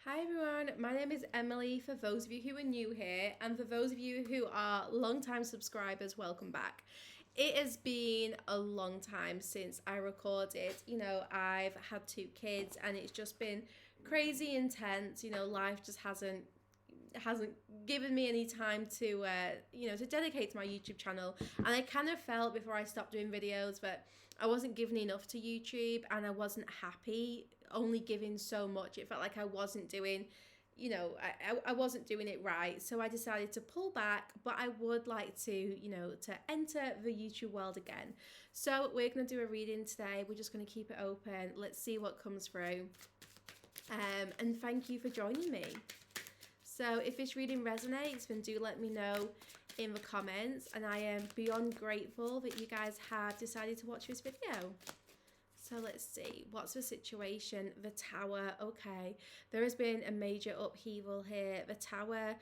Hi everyone, my name is Emily for those of you who are new here, and for those of you who are long-time subscribers, welcome back. It has been a long time since I recorded. I've had two kids and it's just been crazy intense. Life just hasn't given me any time to to dedicate to my YouTube channel, and I kind of felt before I stopped doing videos that I wasn't giving enough to YouTube, and I wasn't happy only giving so much. It felt like I wasn't doing I wasn't doing it right, so I decided to pull back, but I would like to enter the YouTube world again. So we're going to do a reading today. We're just going to keep it open. Let's see what comes through. And thank you for joining me. So if this reading resonates, then do let me know in the comments. And I am beyond grateful that you guys have decided to watch this video. So let's see, what's the situation? The Tower. Okay, there has been a major upheaval here. The Tower,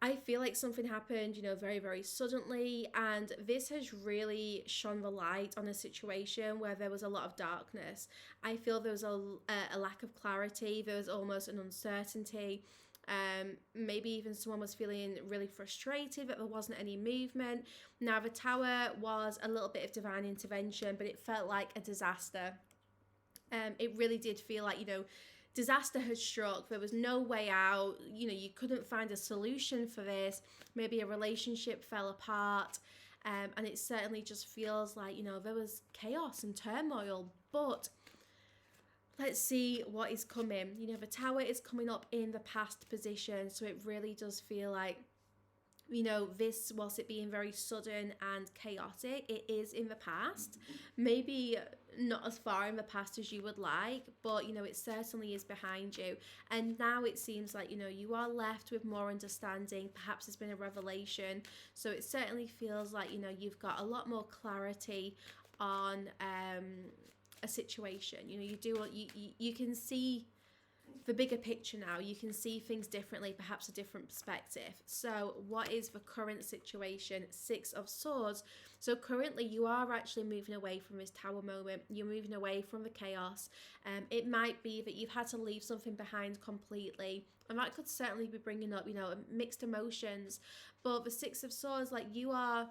I feel like something happened, very, very suddenly. And this has really shone the light on a situation where there was a lot of darkness. I feel there was a lack of clarity. There was almost an uncertainty. Maybe even someone was feeling really frustrated that there wasn't any movement. Now, the Tower was a little bit of divine intervention, but it felt like a disaster. It really did feel like, disaster had struck. There was no way out. You couldn't find a solution for this. Maybe a relationship fell apart. And it certainly just feels like, there was chaos and turmoil. But let's see what is coming. The Tower is coming up in the past position. So it really does feel like, this, whilst it being very sudden and chaotic, it is in the past. Maybe not as far in the past as you would like, but, it certainly is behind you. And now it seems like, you are left with more understanding. Perhaps there's been a revelation. So it certainly feels like, you've got a lot more clarity on a situation. You can see the bigger picture now. You can see things differently, perhaps a different perspective. So what is the current situation? Six of Swords. So currently you are actually moving away from this Tower moment. You're moving away from the chaos. It might be that you've had to leave something behind completely, and that could certainly be bringing up mixed emotions. But the Six of Swords, like, you are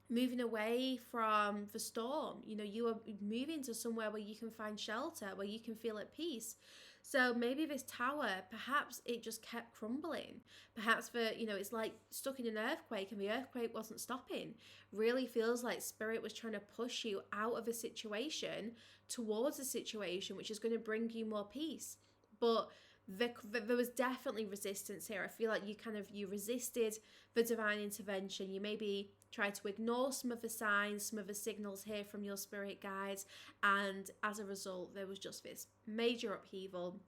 moving away from the storm. You are moving to somewhere where you can find shelter, where you can feel at peace. So maybe this Tower, perhaps it just kept crumbling. Perhaps it's like stuck in an earthquake and the earthquake wasn't stopping. Really feels like Spirit was trying to push you out of a situation towards a situation which is going to bring you more peace. But there was definitely resistance here. I feel like you resisted the divine intervention. You maybe tried to ignore some of the signs, some of the signals here from your spirit guides, and as a result, there was just this major upheaval.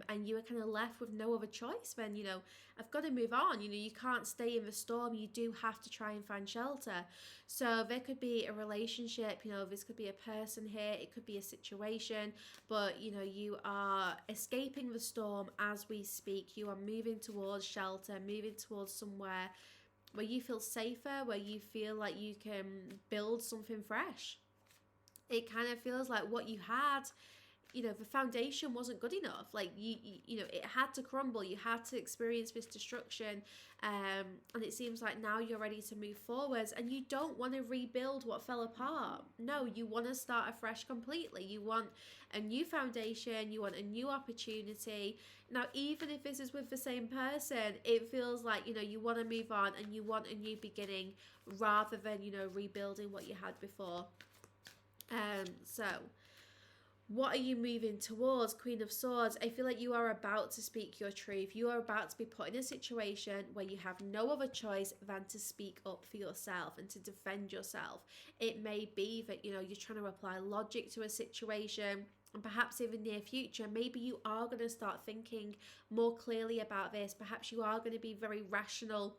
And you were kind of left with no other choice then. I've got to move on. You can't stay in the storm. You do have to try and find shelter. So there could be a relationship, this could be a person here, it could be a situation, but you are escaping the storm as we speak. You are moving towards shelter, moving towards somewhere where you feel safer, where you feel like you can build something fresh. It kind of feels like what you had, the foundation wasn't good enough. Like it had to crumble. You had to experience this destruction, and it seems like now you're ready to move forwards, and you don't want to rebuild what fell apart. No, you want to start afresh completely. You want a new foundation. You want a new opportunity. Now, even if this is with the same person, it feels like you want to move on and you want a new beginning rather than rebuilding what you had before. So what are you moving towards? Queen of Swords. I feel like you are about to speak your truth. You are about to be put in a situation where you have no other choice than to speak up for yourself and to defend yourself. It may be that, you're trying to apply logic to a situation, and perhaps in the near future, maybe you are going to start thinking more clearly about this. Perhaps you are going to be very rational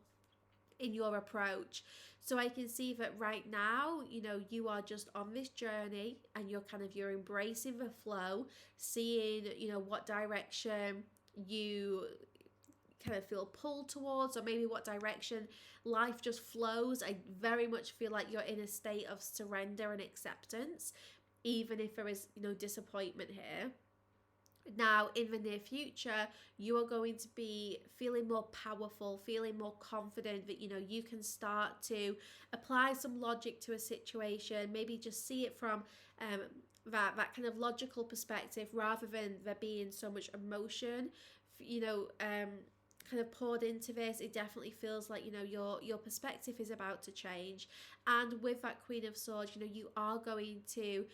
in your approach. So I can see that right now, you are just on this journey and you're embracing the flow, seeing, what direction you kind of feel pulled towards, or maybe what direction life just flows. I very much feel like you're in a state of surrender and acceptance, even if there is, disappointment here. Now, in the near future, you are going to be feeling more powerful, feeling more confident that, you can start to apply some logic to a situation, maybe just see it from that kind of logical perspective rather than there being so much emotion, kind of poured into this. It definitely feels like, your perspective is about to change. And with that Queen of Swords, you are going to,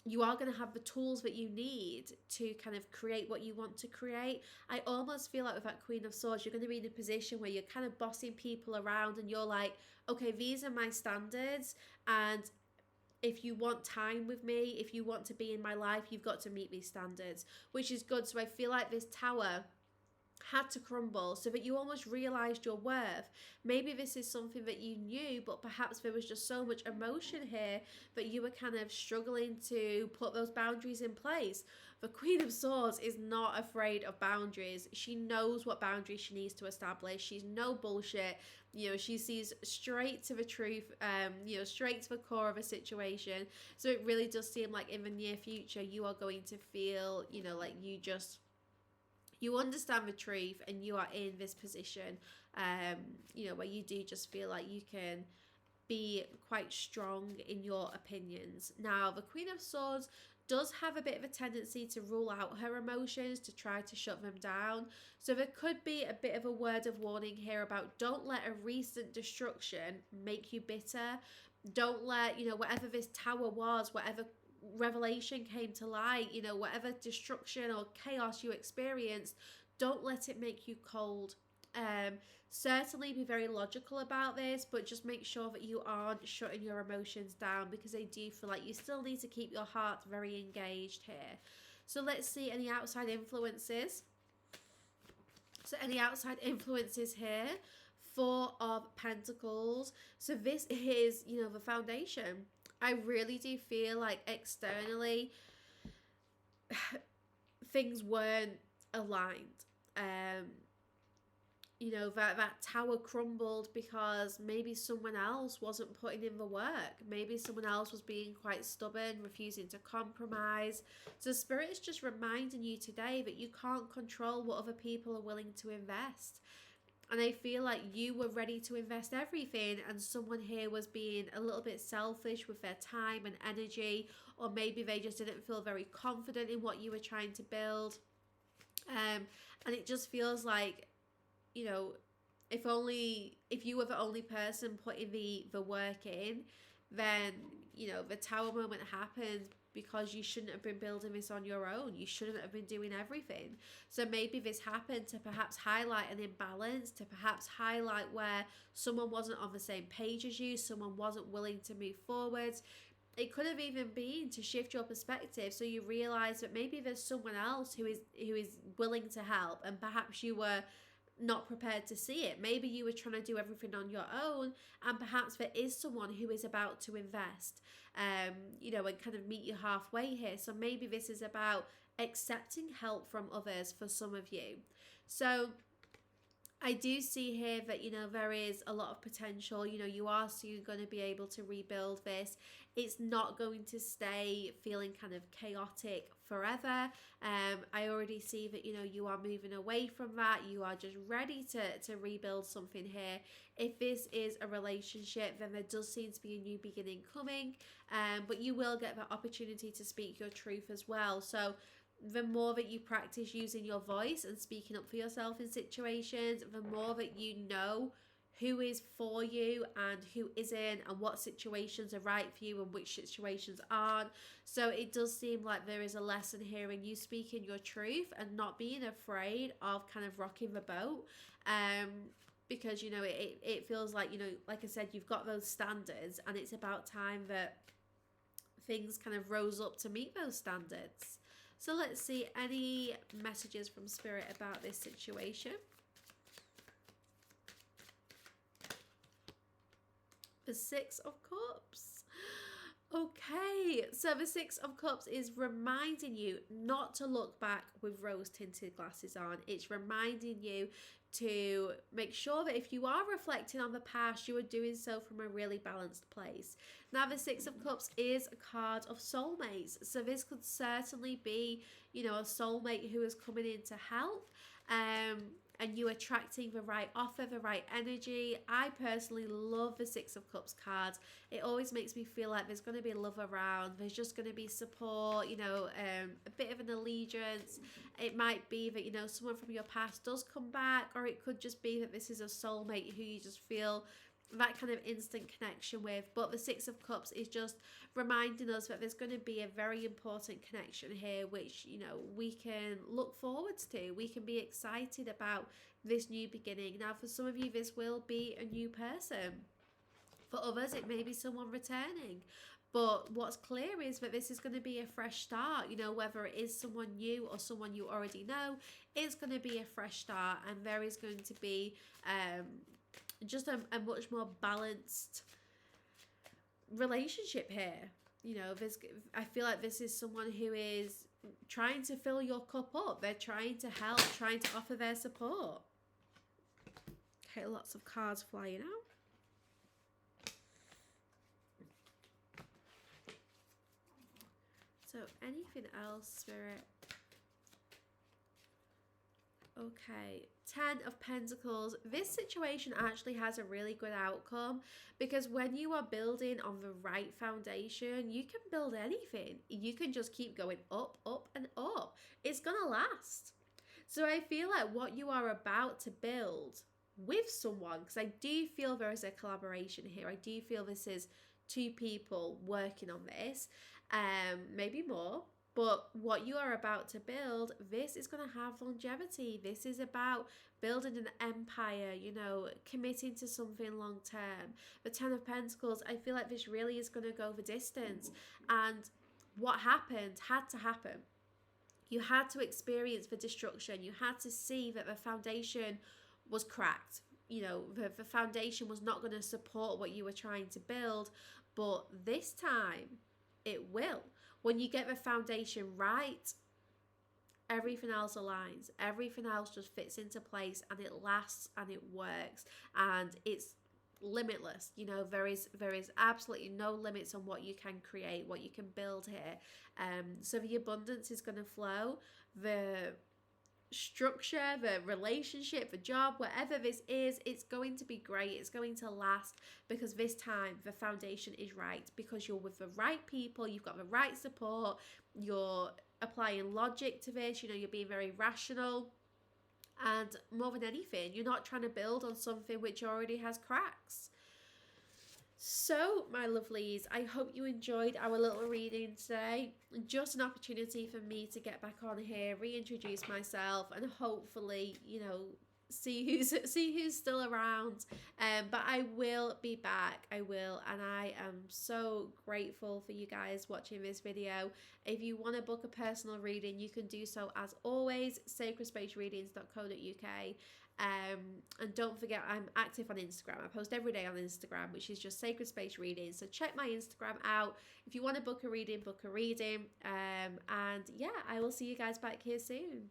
you are going to have the tools that you need to kind of create what you want to create. I almost feel like with that Queen of Swords, you're going to be in a position where you're kind of bossing people around and you're like, okay, these are my standards. And if you want time with me, if you want to be in my life, you've got to meet these standards, which is good. So I feel like this tower had to crumble so that you almost realized your worth. Maybe this is something that you knew, but perhaps there was just so much emotion here that you were kind of struggling to put those boundaries in place. The Queen of Swords is not afraid of boundaries. She knows what boundaries she needs to establish. She's no bullshit. She sees straight to the truth, straight to the core of a situation. So it really does seem like in the near future, you are going to feel, like you understand the truth and you are in this position, where you do just feel like you can be quite strong in your opinions. Now, the Queen of Swords does have a bit of a tendency to rule out her emotions, to try to shut them down. So there could be a bit of a word of warning here about don't let a recent destruction make you bitter. Don't let, whatever this tower was, whatever revelation came to light, whatever destruction or chaos you experienced, don't let it make you cold. Certainly be very logical about this, but just make sure that you aren't shutting your emotions down, because I do feel like you still need to keep your heart very engaged here. So let's see any outside influences. So any outside influences here. 4 of Pentacles. So this is, the foundation. I really do feel like externally things weren't aligned. That tower crumbled because maybe someone else wasn't putting in the work. Maybe someone else was being quite stubborn, refusing to compromise. So Spirit is just reminding you today that you can't control what other people are willing to invest. And I feel like you were ready to invest everything and someone here was being a little bit selfish with their time and energy, or maybe they just didn't feel very confident in what you were trying to build. And it just feels like, if you were the only person putting the work in, then, the tower moment happened because you shouldn't have been building this on your own. You shouldn't have been doing everything. So maybe this happened to perhaps highlight an imbalance, to perhaps highlight where someone wasn't on the same page as you, someone wasn't willing to move forwards. It could have even been to shift your perspective so you realize that maybe there's someone else who is willing to help, and perhaps you were not prepared to see it. Maybe you were trying to do everything on your own, and perhaps there is someone who is about to invest, and kind of meet you halfway here. So maybe this is about accepting help from others for some of you. So I do see here that, there is a lot of potential. You are soon going to be able to rebuild this. It's not going to stay feeling kind of chaotic forever. I already see that, you are moving away from that. You are just ready to rebuild something here. If this is a relationship, then there does seem to be a new beginning coming. But you will get the opportunity to speak your truth as well. So the more that you practice using your voice and speaking up for yourself in situations, the more that you know who is for you and who isn't, and what situations are right for you and which situations aren't. So it does seem like there is a lesson here in you speaking your truth and not being afraid of kind of rocking the boat. Because, it feels like, like I said, you've got those standards, and it's about time that things kind of rose up to meet those standards. So let's see any messages from Spirit about this situation. The 6 of Cups. Okay, so the 6 of Cups is reminding you not to look back with rose-tinted glasses on. It's reminding you to make sure that if you are reflecting on the past, you are doing so from a really balanced place. Now, the Six of Cups is a card of soulmates. So this could certainly be, you know, a soulmate who is coming in to help. And you attracting the right offer, the right energy. I personally love the Six of Cups cards. It always makes me feel like there's going to be love around. There's just going to be support, you know, a bit of an allegiance. It might be that, you know, someone from your past does come back, or it could just be that this is a soulmate who you just feel that kind of instant connection with. But the Six of Cups is just reminding us that there's going to be a very important connection here, which, you know, we can look forward to. We can be excited about this new beginning. Now, for some of you, this will be a new person. For others, it may be someone returning. But what's clear is that this is going to be a fresh start. You know, whether it is someone new or someone you already know, it's going to be a fresh start, and there is going to be just a much more balanced relationship here. You know, I feel like this is someone who is trying to fill your cup up. They're trying to help, trying to offer their support. Okay, lots of cards flying out. So anything else, Spirit? Okay, 10 of Pentacles. This situation actually has a really good outcome, because when you are building on the right foundation, you can build anything. You can just keep going up, up, and up. It's gonna last. So I feel like what you are about to build with someone, because I do feel there is a collaboration here. I do feel this is two people working on this, maybe more. But what you are about to build, this is going to have longevity. This is about building an empire, you know, committing to something long term. The 10 of Pentacles, I feel like this really is going to go the distance. And what happened had to happen. You had to experience the destruction. You had to see that the foundation was cracked. You know, the foundation was not going to support what you were trying to build. But this time, it will. When you get the foundation right, everything else aligns. Everything else just fits into place, and it lasts, and it works, and it's limitless. You know, there is absolutely no limits on what you can create, what you can build here. So the abundance is going to flow. The structure, the relationship, the job, whatever this is, it's going to be great. It's going to last, because this time the foundation is right, because you're with the right people, you've got the right support, you're applying logic to this, you know, you're being very rational, and more than anything, you're not trying to build on something which already has cracks. So, my lovelies, I hope you enjoyed our little reading today. Just an opportunity for me to get back on here, reintroduce myself, and hopefully, you know, see who's still around. But I will be back. I will, and I am so grateful for you guys watching this video. If you want to book a personal reading, you can do so as always, sacredspacereadings.co.uk. And don't forget, I'm active on Instagram. I post every day on Instagram, which is just Sacred Space Readings. So check my Instagram out. If you want to book a reading, book a reading. And yeah, I will see you guys back here soon.